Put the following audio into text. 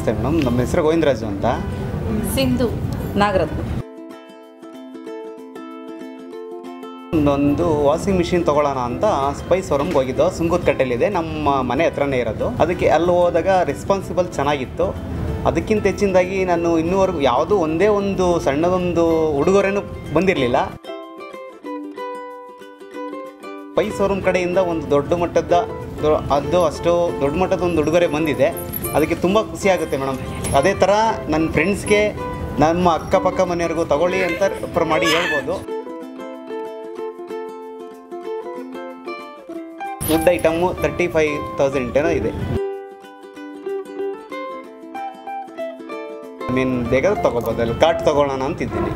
ನಮಸ್ತೆ ಮೇಡಮ್, ನಮ್ಮ ಹೆಸರು ಗೋವಿಂದರಾಜು ಅಂತ. ಸಿಂಧು. ನಾಗರತ್ನ. ಒಂದು ವಾಷಿಂಗ್ ಮಿಷಿನ್ ತೊಗೊಳ್ಳೋಣ ಅಂತ ಸ್ಪೈಸ್ ಹೊರಮ್ಗೆ ಹೋಗಿದ್ದು. ಸುಂಗದಕಟ್ಟೆಲಿದೆ, ನಮ್ಮ ಮನೆ ಹತ್ರನೇ ಇರೋದು. ಅದಕ್ಕೆ ಅಲ್ಲಿ ಹೋದಾಗ ರೆಸ್ಪಾನ್ಸಿಬಲ್ ಚೆನ್ನಾಗಿತ್ತು. ಅದಕ್ಕಿಂತ ಹೆಚ್ಚಿನದಾಗಿ ನಾನು ಇನ್ನೂವರೆಗೂ ಯಾವುದೂ ಒಂದೇ ಒಂದು ಸಣ್ಣದೊಂದು ಉಡುಗೊರೆನೂ ಬಂದಿರಲಿಲ್ಲ. ಸ್ಪೈಸ್ ಹೊರಮ್ ಕಡೆಯಿಂದ ಒಂದು ದೊಡ್ಡ ಮಟ್ಟದ ಅಷ್ಟು ದೊಡ್ಡ ಮಟ್ಟದ ಒಂದು ಉಡುಗೊರೆ ಬಂದಿದೆ. ಅದಕ್ಕೆ ತುಂಬ ಖುಷಿ ಆಗುತ್ತೆ ಮೇಡಮ್. ಅದೇ ಥರ ನನ್ನ ಫ್ರೆಂಡ್ಸ್ಗೆ, ನಮ್ಮ ಅಕ್ಕಪಕ್ಕ ಮನೆಯವ್ರಿಗೂ ತಗೊಳ್ಳಿ ಅಂತ ರೆಫರ್ ಮಾಡಿ ಹೇಳ್ಬೋದು. ವುಡ್ ಐಟಮ್ಮು 35,000 ಏನೋ ಇದೆ. ಬೇಗ ತೊಗೋಬೋದು, ಅಲ್ಲಿ ಕಾರ್ಟ್ ತೊಗೊಳ್ಳೋಣ ಅಂತಿದ್ದೀನಿ.